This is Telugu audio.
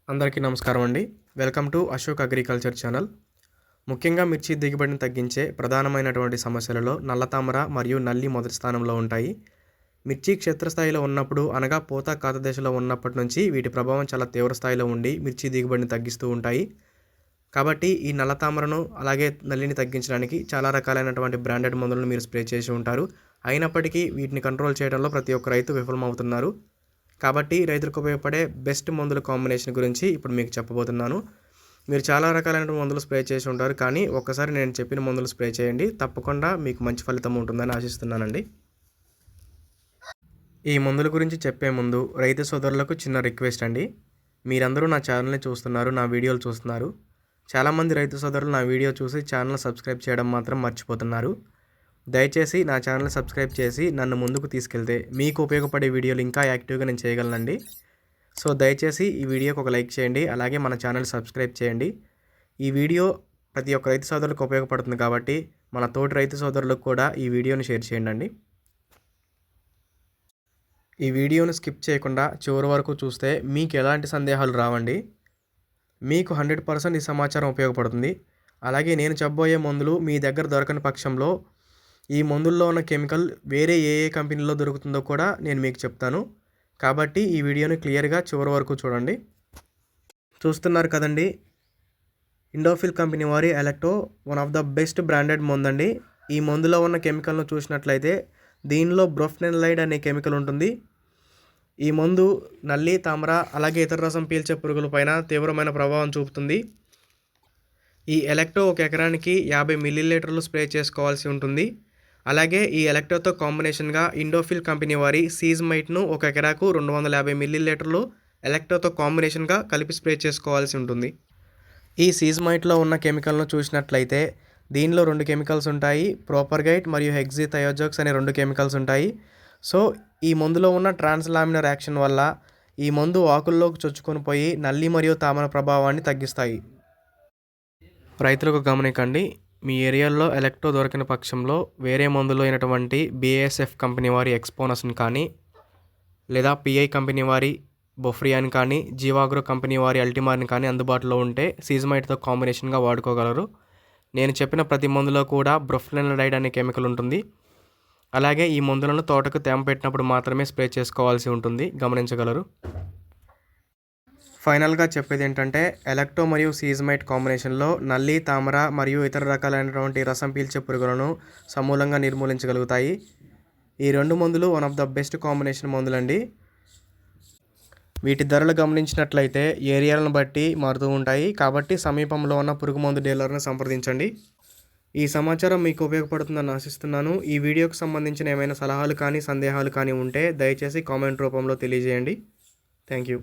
అందరికీ నమస్కారం అండి. Welcome to Ashok agriculture channel. ముఖ్యంగా మిర్చి దిగుబడిని తగ్గించే ప్రధానమైనటువంటి సమస్యలలో నల్లతామర మరియు నల్లి మొదటి స్థానంలో ఉంటాయి. మిర్చి క్షేత్రస్థాయిలో ఉన్నప్పుడు అనగా పూత కాత దశలో ఉన్నప్పటి నుంచి వీటి ప్రభావం చాలా తీవ్ర స్థాయిలో ఉండి మిర్చి దిగుబడిని తగ్గిస్తూ ఉంటాయి. కాబట్టి ఈ నల్లతామరను అలాగే నల్లిని తగ్గించడానికి చాలా రకాలైనటువంటి బ్రాండెడ్ మందులను మీరు స్ప్రే చేసి ఉంటారు. అయినప్పటికీ వీటిని కంట్రోల్ చేయడంలో ప్రతి ఒక్క రైతు విఫలమవుతున్నారు. కాబట్టి రైతులకు ఉపయోగపడే బెస్ట్ మందుల కాంబినేషన్ గురించి ఇప్పుడు మీకు చెప్పబోతున్నాను. మీరు చాలా రకాలైన మందులు స్ప్రే చేసి ఉంటారు, కానీ ఒక్కసారి నేను చెప్పిన మందులు స్ప్రే చేయండి, తప్పకుండా మీకు మంచి ఫలితం ఉంటుందని ఆశిస్తున్నానండి. ఈ మందుల గురించి చెప్పే ముందు రైతు సోదరులకు చిన్న రిక్వెస్ట్ అండి. మీరందరూ నా ఛానల్ని చూస్తున్నారు, నా వీడియోలు చూస్తున్నారు. చాలామంది రైతు సోదరులు నా వీడియో చూసి ఛానల్ సబ్స్క్రైబ్ చేయడం మాత్రం మర్చిపోతున్నారు. దయచేసి నా ఛానల్ సబ్స్క్రైబ్ చేసి నన్ను ముందుకు తీసుకెళ్తే మీకు ఉపయోగపడే వీడియోలు ఇంకా యాక్టివ్గా నేను చేయగలనండి. సో దయచేసి ఈ వీడియోకి ఒక లైక్ చేయండి, అలాగే మన ఛానల్ సబ్స్క్రైబ్ చేయండి. ఈ వీడియో ప్రతి ఒక్క రైతు సోదరులకు ఉపయోగపడుతుంది కాబట్టి మన తోటి రైతు సోదరులకు కూడా ఈ వీడియోని షేర్ చేయండి. ఈ వీడియోను స్కిప్ చేయకుండా చివరి వరకు చూస్తే మీకు ఎలాంటి సందేహాలు రావండి. మీకు 100% ఈ సమాచారం ఉపయోగపడుతుంది. అలాగే నేను చెప్పబోయే మందులు మీ దగ్గర దొరకని పక్షంలో ఈ మందుల్లో ఉన్న కెమికల్ వేరే ఏ కంపెనీలో దొరుకుతుందో కూడా నేను మీకు చెప్తాను. కాబట్టి ఈ వీడియోని క్లియర్గా చివరి వరకు చూడండి. చూస్తున్నారు కదండి, ఇండోఫిల్ కంపెనీ వారి ఎలక్టో one of the best branded మందండి. ఈ మందులో ఉన్న కెమికల్ను చూసినట్లయితే దీనిలో బ్రోఫ్నెనలైడ్ అనే కెమికల్ ఉంటుంది. ఈ మందు నల్లి, తామర అలాగే ఇతర రసం పీల్చే పురుగులపైన తీవ్రమైన ప్రభావం చూపుతుంది. ఈ ఎలక్టో ఒక ఎకరానికి 50 మిల్లీలీటర్లు స్ప్రే చేసుకోవాల్సి ఉంటుంది. అలాగే ఈ ఎలక్టోతో కాంబినేషన్గా ఇండోఫిల్ కంపెనీ వారి సీజ్మైట్ను ఒక ఎకరాకు 250 మిల్లీలీటర్లు ఎలక్టోతో కాంబినేషన్గా కలిపి స్ప్రే చేసుకోవాల్సి ఉంటుంది. ఈ సీజ్మైట్లో ఉన్న కెమికల్ను చూసినట్లయితే దీనిలో 2 కెమికల్స్ ఉంటాయి. ప్రోపర్గైట్ మరియు హెక్సీథయోజాక్స్ అనే 2 కెమికల్స్ ఉంటాయి. సో ఈ మందులో ఉన్న ట్రాన్స్లామినర్ యాక్షన్ వల్ల ఈ మందు ఆకుల్లోకి చొచ్చుకొని పోయి నల్లి మరియు తామర ప్రభావాన్ని తగ్గిస్తాయి. రైతులకు గమనికండి, మీ ఏరియాలో ఎలక్టో దొరికిన పక్షంలో వేరే మందులు అయినటువంటి BASF కంపెనీ వారి ఎక్స్పోనస్ని కానీ, లేదా PI కంపెనీ వారి బొఫ్రియాని కానీ, జీవాగ్రో కంపెనీ వారి అల్టిమార్ని కానీ అందుబాటులో ఉంటే సీజ్మైట్తో కాంబినేషన్గా వాడుకోగలరు. నేను చెప్పిన ప్రతి మందులో కూడా బ్రోఫ్నెనలైడ్ అనే కెమికల్ ఉంటుంది. అలాగే ఈ మందులను తోటకు తేమ పెట్టినప్పుడు మాత్రమే స్ప్రే చేసుకోవాల్సి ఉంటుంది, గమనించగలరు. ఫైనల్గా చెప్పేది ఏంటంటే ఎలక్టో మరియు సీజ్మైట్ కాంబినేషన్లో నల్లి, తామర మరియు ఇతర రకాలైనటువంటి రసం పీల్చే పురుగులను సమూలంగా నిర్మూలించగలుగుతాయి. ఈ 2 మందులు one of the best combination మందులండి. వీటి ధరలు గమనించినట్లయితే ఏరియాలను బట్టి మారుతూ ఉంటాయి. కాబట్టి సమీపంలో ఉన్న పురుగు మందు డీలర్ను సంప్రదించండి. ఈ సమాచారం మీకు ఉపయోగపడుతుందని ఆశిస్తున్నాను. ఈ వీడియోకి సంబంధించిన ఏమైనా సలహాలు కానీ సందేహాలు కానీ ఉంటే దయచేసి కామెంట్ రూపంలో తెలియజేయండి. Thank you.